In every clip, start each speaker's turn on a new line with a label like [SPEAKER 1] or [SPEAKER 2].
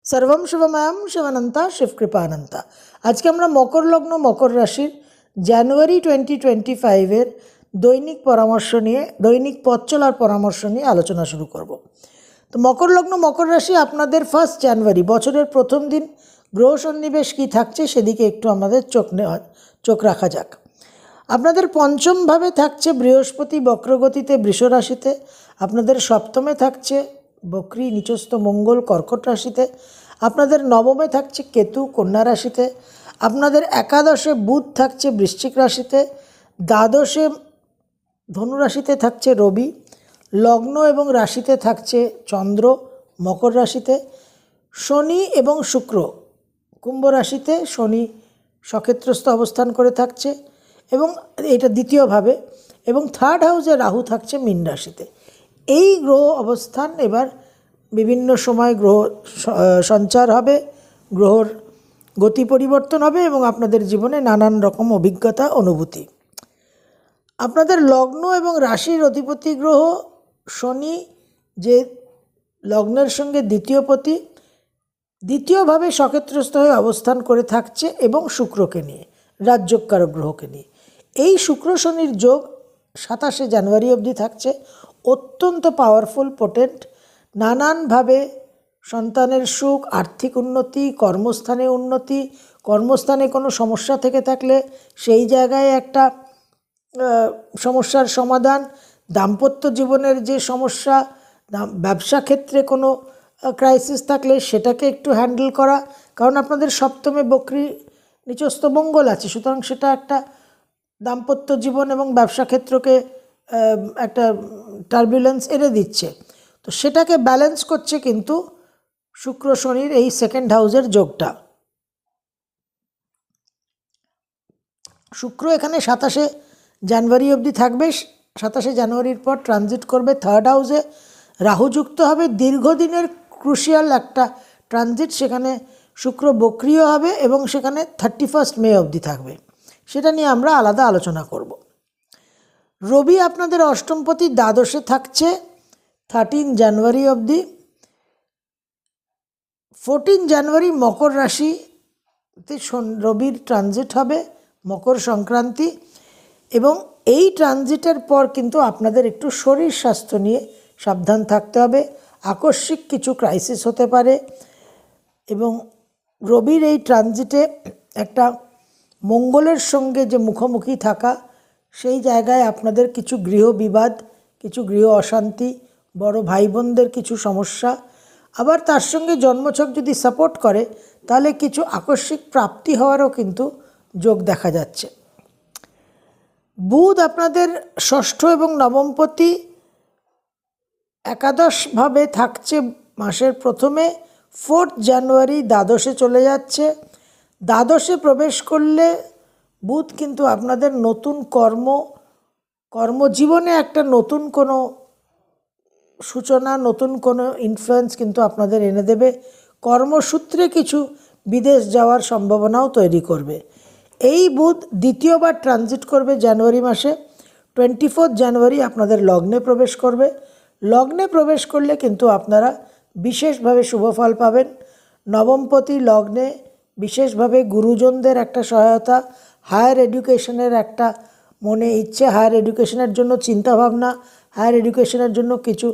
[SPEAKER 1] सर्वम शिवमयम शिवानंता शिवकृपानंता। आज के আমরা মকর লগ্ন মকর রাশির জানুয়ারি 2025 দৈনিক পরামর্শ নিয়ে দৈনিক পথ চলার পরামর্শ নিয়ে আলোচনা শুরু করব। তো মকর লগ্ন মকর রাশি আপনাদের 1 জানুয়ারি বছরের প্রথম দিন গ্রহ সন্নিবেশ কী থাকছে সেদিকে একটু আমাদের চোখ রাখা যাক। আপনাদের পঞ্চম ভাবে থাকছে বৃহস্পতি বক্রগতিতে বৃষ রাশিতে, আপনাদের সপ্তমে থাকছে বক্রী নিচস্থ মঙ্গল কর্কট রাশিতে, আপনাদের নবমে থাকছে কেতু কন্যা রাশিতে, আপনাদের একাদশে বুধ থাকছে বৃশ্চিক রাশিতে, দ্বাদশে ধনু রাশিতে থাকছে রবি, লগ্ন এবং রাশিতে থাকছে চন্দ্র মকর রাশিতে, শনি এবং শুক্র কুম্ভ রাশিতে, শনি সক্ষেত্রস্থ অবস্থান করে থাকছে এবং এটা দ্বিতীয়ভাবে, এবং থার্ড হাউসে রাহু থাকছে মীন রাশিতে। এই গ্রহ অবস্থান এবার বিভিন্ন সময় গ্রহ সঞ্চার হবে, গ্রহর গতি পরিবর্তন হবে এবং আপনাদের জীবনে নানান রকম অভিজ্ঞতা অনুভূতি। আপনাদের লগ্ন এবং রাশির অধিপতি গ্রহ শনি, যে লগ্নের সঙ্গে দ্বিতীয়পতি, দ্বিতীয়ভাবে সক্ষেত্রস্থ হয়ে অবস্থান করে থাকছে এবং শুক্রকে নিয়ে, রাজযোগকারক গ্রহকে নিয়ে। এই শুক্র শনির যোগ 27 জানুয়ারি অবধি থাকছে। অত্যন্ত পাওয়ারফুল পোটেন্ট, নানানভাবে সন্তানের সুখ, আর্থিক উন্নতি, কর্মস্থানে উন্নতি, কর্মস্থানে কোনো সমস্যা থেকে থাকলে সেই জায়গায় একটা সমস্যার সমাধান, দাম্পত্য জীবনের যে সমস্যা, ব্যবসা ক্ষেত্রে কোনো ক্রাইসিস থাকলে সেটাকে একটু হ্যান্ডেল করা, কারণ আপনাদের সপ্তমে বক্রী নিচস্থ মঙ্গল আছে, সুতরাং সেটা একটা দাম্পত্য জীবন এবং ব্যবসা ক্ষেত্রকে একটা টার্বুলেন্স এনে দিচ্ছে। তো সেটাকে ব্যালেন্স করছে কিন্তু শুক্র শনির এই সেকেন্ড হাউসের যোগটা। শুক্র এখানে 27 জানুয়ারি অবধি থাকবে, 27 জানুয়ারির পর ট্রানজিট করবে থার্ড হাউসে, রাহু যুক্ত হবে। দীর্ঘদিনের ক্রুশিয়াল একটা ট্রানজিট, সেখানে শুক্র বক্রিয় হবে এবং সেখানে 31 মে অবধি থাকবে, সেটা নিয়ে আমরা আলাদা আলোচনা করব। রবি আপনাদের অষ্টমপতি দ্বাদশে থাকছে 13 জানুয়ারি অবধি। 14 জানুয়ারি মকর রাশিতে রবির ট্রানজিট হবে, মকর সংক্রান্তি, এবং এই ট্রানজিটের পর কিন্তু আপনাদের একটু শরীর স্বাস্থ্য নিয়ে সাবধান থাকতে হবে। আকস্মিক কিছু ক্রাইসিস হতে পারে এবং রবির এই ট্রানজিটে একটা মঙ্গলের সঙ্গে যে মুখোমুখি থাকা, সেই জায়গায় আপনাদের কিছু গৃহ বিবাদ, কিছু গৃহ অশান্তি, বড় ভাই বোনদের কিছু সমস্যা, আবার তার সঙ্গে জন্মছক যদি সাপোর্ট করে তাহলে কিছু আকস্মিক প্রাপ্তি হওয়ারও কিন্তু যোগ দেখা যাচ্ছে। বুধ আপনাদের ষষ্ঠ এবং নবমপতি একাদশভাবে থাকছে মাসের প্রথমে। 4 জানুয়ারি দ্বাদশে চলে যাচ্ছে। দ্বাদশে প্রবেশ করলে বুধ কিন্তু আপনাদের নতুন কর্মজীবনে একটা নতুন কোনো সূচনা, নতুন কোনো ইনফ্লুয়েন্স কিন্তু আপনাদের এনে দেবে। কর্মসূত্রে কিছু বিদেশ যাওয়ার সম্ভাবনাও তৈরি করবে। এই বুধ দ্বিতীয়বার ট্রানজিট করবে জানুয়ারি মাসে। 24 জানুয়ারি আপনাদের লগ্নে প্রবেশ করবে। লগ্নে প্রবেশ করলে কিন্তু আপনারা বিশেষভাবে শুভফল পাবেন। নবমপতি লগ্নে বিশেষভাবে গুরুজনদের একটা সহায়তা, হায়ার এডুকেশনের একটা মনে ইচ্ছে, হায়ার এডুকেশনের জন্য চিন্তাভাবনা, হায়ার এডুকেশনের জন্য কিছু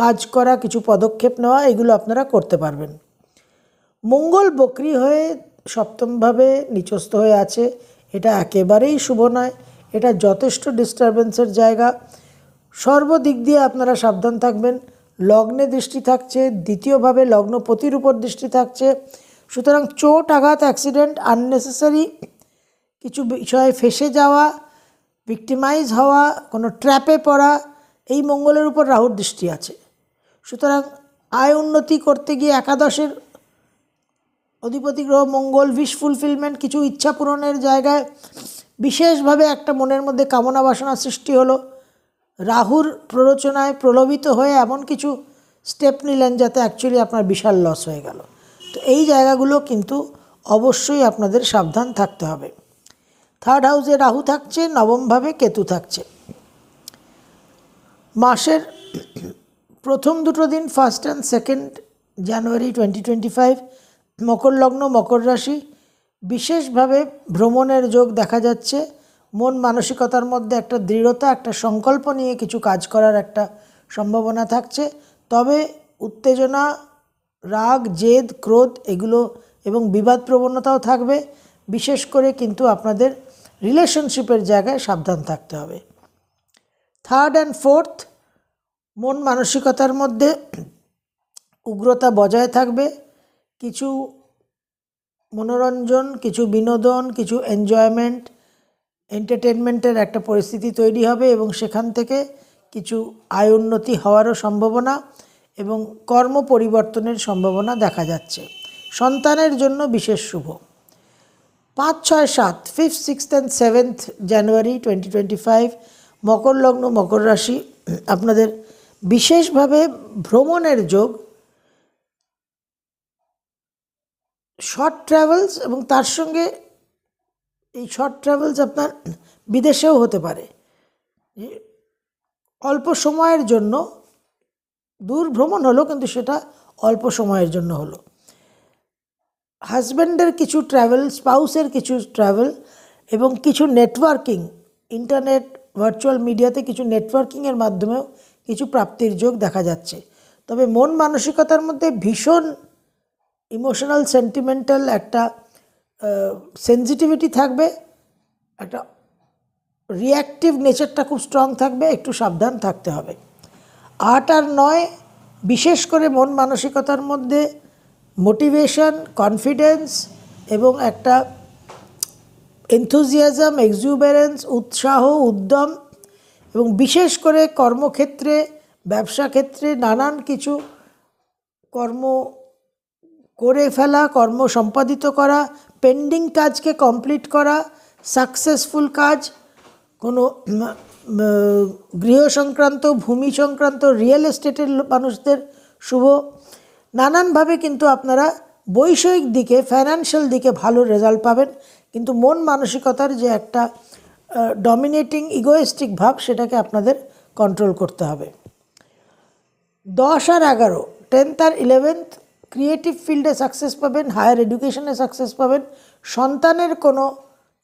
[SPEAKER 1] কাজ করা, কিছু পদক্ষেপ নেওয়া, এগুলো আপনারা করতে পারবেন। মঙ্গল বক্রী হয়ে সপ্তমভাবে নিচস্থ হয়ে আছে, এটা একেবারেই শুভ নয়, এটা যথেষ্ট ডিস্টারবেন্সের জায়গা। সর্বদিক দিয়ে আপনারা সাবধান থাকবেন। লগ্নে দৃষ্টি থাকছে, দ্বিতীয়ভাবে লগ্নপতির উপর দৃষ্টি থাকছে, সুতরাং চোট আঘাত, অ্যাক্সিডেন্ট, আননেসেসারি কিছু বিষয়ে ফেসে যাওয়া, ভিক্টিমাইজ হওয়া, কোনো ট্র্যাপে পড়া, এই মঙ্গলের উপর রাহুর দৃষ্টি আছে। সুতরাং আয় উন্নতি করতে গিয়ে একাদশের অধিপতি গ্রহ মঙ্গল, উইশ ফুলফিলমেন্ট, কিছু ইচ্ছা পূরণের জায়গায় বিশেষভাবে একটা মনের মধ্যে কামনা বাসনা সৃষ্টি হলো, রাহুর প্ররোচনায় প্রলোভিত হয়ে এমন কিছু স্টেপ নিলেন যাতে অ্যাকচুয়ালি আপনার বিশাল লস হয়ে গেল। তো এই জায়গাগুলো কিন্তু অবশ্যই আপনাদের সাবধান থাকতে হবে। থার্ড হাউসে রাহু থাকছে, নবমভাবে কেতু থাকছে। মাসের প্রথম দুটো দিন, ফার্স্ট অ্যান্ড সেকেন্ড জানুয়ারি 2025, মকর লগ্ন মকর রাশি, বিশেষভাবে ভ্রমণের যোগ দেখা যাচ্ছে। মন মানসিকতার মধ্যে একটা দৃঢ়তা, একটা সংকল্প নিয়ে কিছু কাজ করার একটা সম্ভাবনা থাকছে। তবে উত্তেজনা, রাগ, জেদ, ক্রোধ এগুলো এবং বিবাদ প্রবণতাও থাকবে। বিশেষ করে কিন্তু আপনাদের রিলেশনশিপের জায়গায় সাবধান থাকতে হবে। 3rd and 4th, মন মানসিকতার মধ্যে উগ্রতা বজায় থাকবে। কিছু মনোরঞ্জন, কিছু বিনোদন, কিছু এনজয়মেন্ট, এন্টারটেনমেন্টের একটা পরিস্থিতি তৈরি হবে এবং সেখান থেকে কিছু আয় উন্নতি হওয়ারও সম্ভাবনা এবং কর্ম পরিবর্তনের সম্ভাবনা দেখা যাচ্ছে। সন্তানের জন্য বিশেষ শুভ। 5, 6, 7, 5th, 6th and 7th জানুয়ারি 2025, মকর লগ্ন মকর রাশি, আপনাদের বিশেষভাবে ভ্রমণের যোগ, শর্ট ট্রাভেলস এবং তার সঙ্গে এই শর্ট ট্রাভেলস আপনার বিদেশেও হতে পারে। অল্প সময়ের জন্য দূর ভ্রমণ হলো, কিন্তু সেটা অল্প সময়ের জন্য হলো। হাজব্যান্ডের কিছু ট্রাভেল, স্পাউসের কিছু ট্রাভেল এবং কিছু নেটওয়ার্কিং, ইন্টারনেট, ভার্চুয়াল মিডিয়াতে কিছু নেটওয়ার্কিংয়ের মাধ্যমেও কিছু প্রাপ্তির যোগ দেখা যাচ্ছে। তবে মন মানসিকতার মধ্যে ভীষণ ইমোশনাল, সেন্টিমেন্টাল একটা সেন্সিটিভিটি থাকবে, একটা রিঅ্যাক্টিভ নেচারটা খুব স্ট্রং থাকবে, একটু সাবধান থাকতে হবে। 8 আর 9, বিশেষ করে মন মানসিকতার মধ্যে মোটিভেশন, কনফিডেন্স এবং একটা এনথুজিয়াজম, এক্সুবেরেন্স, উৎসাহ, উদ্যম এবং বিশেষ করে কর্মক্ষেত্রে, ব্যবসা ক্ষেত্রে নানান কিছু কর্ম করে ফেলা, কর্ম সম্পাদিত করা, পেন্ডিং কাজকে কমপ্লিট করা, সাকসেসফুল কাজ, কোনো গৃহ সংক্রান্ত, ভূমি সংক্রান্ত, রিয়েল এস্টেটের মানুষদের শুভ। নানানভাবে কিন্তু আপনারা বৈষয়িক দিকে, ফাইন্যান্সিয়াল দিকে ভালো রেজাল্ট পাবেন, কিন্তু মন মানসিকতার যে একটা ডমিনেটিং ইগোয়েস্টিক ভাব, সেটাকে আপনাদের কন্ট্রোল করতে হবে। 10 আর 11, 10th আর 11th, ক্রিয়েটিভ ফিল্ডে সাকসেস পাবেন, হায়ার এডুকেশনে সাকসেস পাবেন, সন্তানের কোনো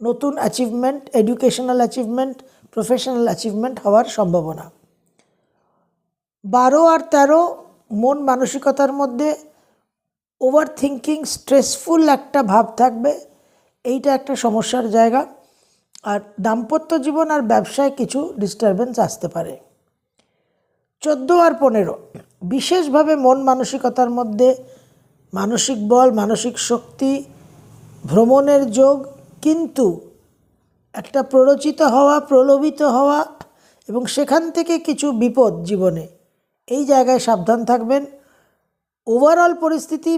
[SPEAKER 1] নতুন achievement, educational achievement, professional achievement হওয়ার সম্ভাবনা। 12 আর 13, মন মানসিকতার মধ্যে ওভার থিঙ্কিং, স্ট্রেসফুল একটা ভাব থাকবে, এইটা একটা সমস্যার জায়গা। আর দাম্পত্য জীবন আর ব্যবসায় কিছু ডিস্টারবেন্স আসতে পারে। 14 আর 15, বিশেষভাবে মন মানসিকতার মধ্যে মানসিক বল, মানসিক শক্তি, ভ্রমণের যোগ, কিন্তু একটা প্ররোচিত হওয়া, প্রলোভিত হওয়া এবং সেখান থেকে কিছু বিপদ জীবনে, এই জায়গায় সাবধান থাকবেন। ওভারঅল পরিস্থিতি,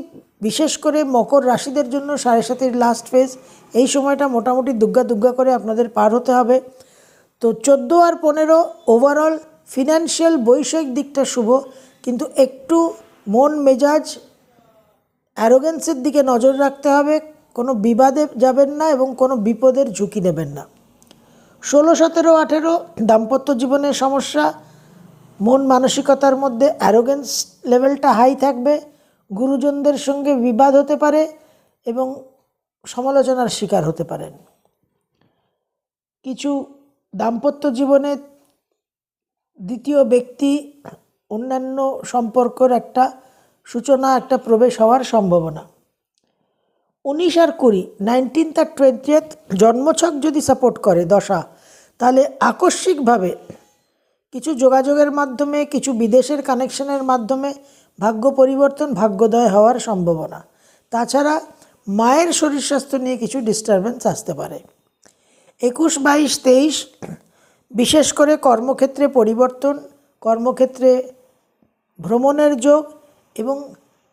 [SPEAKER 1] বিশেষ করে মকর রাশিদের জন্য 7.5 লাস্ট ফেজ, এই সময়টা মোটামুটি দুগ্গা দুগ্গা করে আপনাদের পার হতে হবে। তো 14 আর 15 ওভারঅল ফিনান্সিয়াল, বৈষয়িক দিকটা শুভ, কিন্তু একটু মন মেজাজ, অ্যারোগেন্সের দিকে নজর রাখতে হবে, কোনো বিবাদে যাবেন না এবং কোনো বিপদের ঝুঁকি নেবেন না। 16, 17, 18 দাম্পত্য জীবনের সমস্যা, মন মানসিকতার মধ্যে অ্যারোগেন্স লেভেলটা হাই থাকবে, গুরুজনদের সঙ্গে বিবাদ হতে পারে এবং সমালোচনার শিকার হতে পারেন। কিছু দাম্পত্য জীবনে দ্বিতীয় ব্যক্তি, অন্যান্য সম্পর্কের একটা সূচনা, একটা প্রবেশ হওয়ার সম্ভাবনা। 19 আর 20, 19th আর 20th জন্মছক যদি সাপোর্ট করে দশা, তাহলে আকস্মিকভাবে কিছু যোগাযোগের মাধ্যমে, কিছু বিদেশের কানেকশনের মাধ্যমে ভাগ্য পরিবর্তন, ভাগ্যোদয় হওয়ার সম্ভাবনা। তাছাড়া মায়ের শরীর স্বাস্থ্য নিয়ে কিছু ডিস্টারবেন্স আসতে পারে। 21, 22, 23 বিশেষ করে কর্মক্ষেত্রে পরিবর্তন, কর্মক্ষেত্রে ভ্রমণের যোগ এবং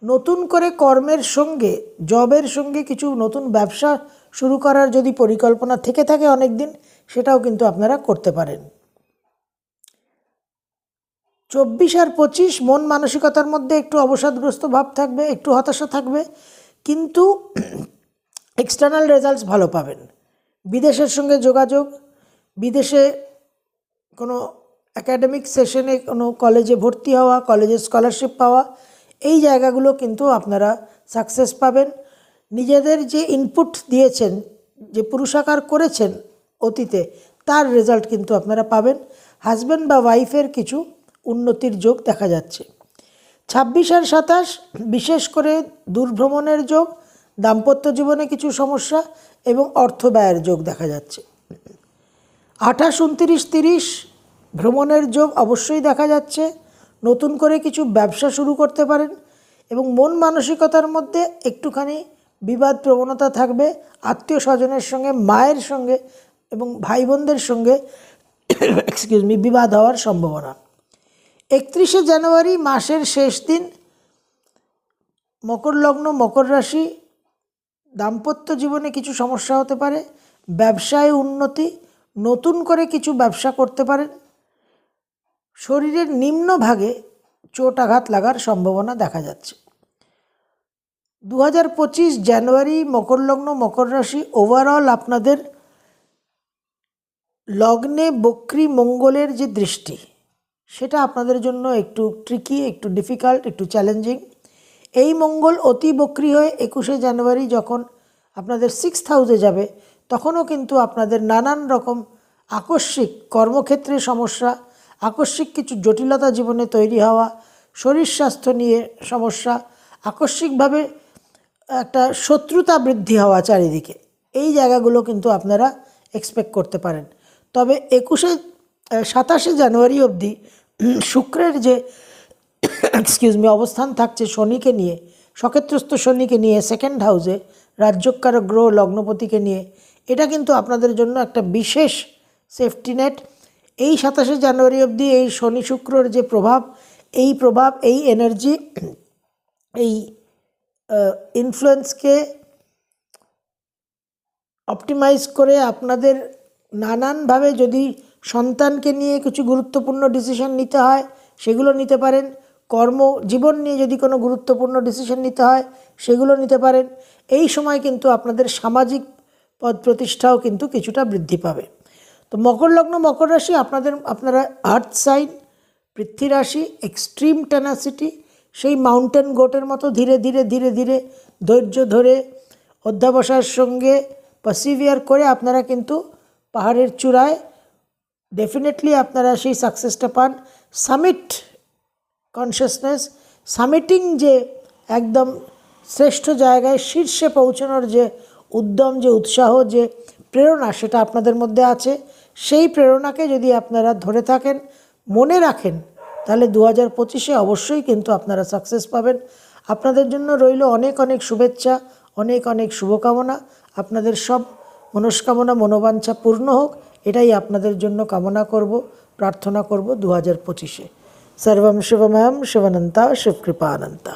[SPEAKER 1] নতুন করে কর্মের সঙ্গে, জবের সঙ্গে কিছু নতুন ব্যবসা শুরু করার যদি পরিকল্পনা থেকে থাকে অনেক দিন, সেটাও কিন্তু আপনারা করতে পারেন। 24 আর 25 মন মানসিকতার মধ্যে একটু অবসাদগ্রস্ত ভাব থাকবে, একটু হতাশা থাকবে, কিন্তু এক্সটার্নাল রেজাল্টস ভালো পাবেন। বিদেশের সঙ্গে যোগাযোগ, বিদেশে কোনো একাডেমিক সেশনে কোনো কলেজে ভর্তি হওয়া, কলেজে স্কলারশিপ পাওয়া, এই জায়গাগুলো কিন্তু আপনারা সাকসেস পাবেন। নিজেদের যে ইনপুট দিয়েছেন, যে পুরুষাকার করেছেন অতীতে, তার রেজাল্ট কিন্তু আপনারা পাবেন। হাজব্যান্ড বা ওয়াইফের কিছু উন্নতির যোগ দেখা যাচ্ছে। 26 আর 27 বিশেষ করে দূরভ্রমণের যোগ, দাম্পত্য জীবনে কিছু সমস্যা এবং অর্থ ব্যয়ের যোগ দেখা যাচ্ছে। 28, 29, 30 ভ্রমণের যোগ অবশ্যই দেখা যাচ্ছে। নতুন করে কিছু ব্যবসা শুরু করতে পারেন এবং মন মানসিকতার মধ্যে একটুখানি বিবাদ প্রবণতা থাকবে আত্মীয় স্বজনের সঙ্গে, মায়ের সঙ্গে এবং ভাই বোনদের সঙ্গে বিবাদ হওয়ার সম্ভাবনা। 31শে জানুয়ারি মাসের শেষ দিন, মকর লগ্ন, মকর রাশি, দাম্পত্য জীবনে কিছু সমস্যা হতে পারে, ব্যবসায় উন্নতি, নতুন করে কিছু ব্যবসা করতে পারেন। শরীরের নিম্নভাগে চোট আঘাত লাগার সম্ভাবনা দেখা যাচ্ছে। 2025 জানুয়ারি মকর লগ্ন, মকর রাশি, ওভারঅল আপনাদের লগ্নে বক্রী মঙ্গলের যে দৃষ্টি, সেটা আপনাদের জন্য একটু ট্রিকি, একটু ডিফিকাল্ট, একটু চ্যালেঞ্জিং। এই মঙ্গল অতি বক্রী হয়ে 21শে জানুয়ারি যখন আপনাদের 6th হাউসে যাবে, তখনও কিন্তু আপনাদের নানান রকম আকস্মিক কর্মক্ষেত্রে সমস্যা, আকস্মিক কিছু জটিলতা জীবনে তৈরি হওয়া, শরীর স্বাস্থ্য নিয়ে সমস্যা, আকস্মিকভাবে একটা শত্রুতা বৃদ্ধি হওয়া চারিদিকে, এই জায়গাগুলো কিন্তু আপনারা এক্সপেক্ট করতে পারেন। তবে 27শে জানুয়ারি অবধি শুক্রের যে অবস্থান থাকছে শনিকে নিয়ে, সক্ষেত্রস্থ শনিকে নিয়ে 2nd হাউসে, রাজ্যকারক গ্রহ লগ্নপতিকে নিয়ে, এটা কিন্তু আপনাদের জন্য একটা বিশেষ সেফটি নেট। এই 27শে জানুয়ারি অবধি এই শনি শুক্রর যে প্রভাব, এই এনার্জি, এই ইনফ্লুয়েন্সকে অপটিমাইজ করে আপনাদের নানানভাবে যদি সন্তানকে নিয়ে কিছু গুরুত্বপূর্ণ ডিসিশন নিতে হয়, সেগুলো নিতে পারেন। কর্মজীবন নিয়ে যদি কোনো গুরুত্বপূর্ণ ডিসিশন নিতে হয়, সেগুলো নিতে পারেন। এই সময় কিন্তু আপনাদের সামাজিক পদ প্রতিষ্ঠাও কিন্তু কিছুটা বৃদ্ধি পাবে। তো মকর লগ্ন, মকর রাশি, আপনারা আর্থ সাইন, পৃথ্বী রাশি, এক্সট্রিম টেনাসিটি, সেই মাউন্টেন গোটের মতো ধীরে ধীরে ধীরে ধীরে ধৈর্য ধরে অধ্যাবসায়ের সঙ্গে পারসিভিয়ার করে আপনারা কিন্তু পাহাড়ের চূড়ায় ডেফিনেটলি আপনারা সেই সাকসেসটা পান। সামিট কনসিয়াসনেস, সামিটিং, যে একদম শ্রেষ্ঠ জায়গায় শীর্ষে পৌঁছানোর যে উদ্যম, যে উৎসাহ, যে প্রেরণা, সেটা আপনাদের মধ্যে আছে। সেই প্রেরণাকে যদি আপনারা ধরে থাকেন, মনে রাখেন, তাহলে 2025-এ অবশ্যই কিন্তু আপনারা সাকসেস পাবেন। আপনাদের জন্য রইল অনেক অনেক শুভেচ্ছা, অনেক অনেক শুভকামনা। আপনাদের সব মনস্কামনা, মনোবাঞ্ছা পূর্ণ হোক, এটাই আপনাদের জন্য কামনা করব, প্রার্থনা করব 2025-এ। সর্বম শিবময়ম শিবানন্তা, শিবকৃপানন্তা।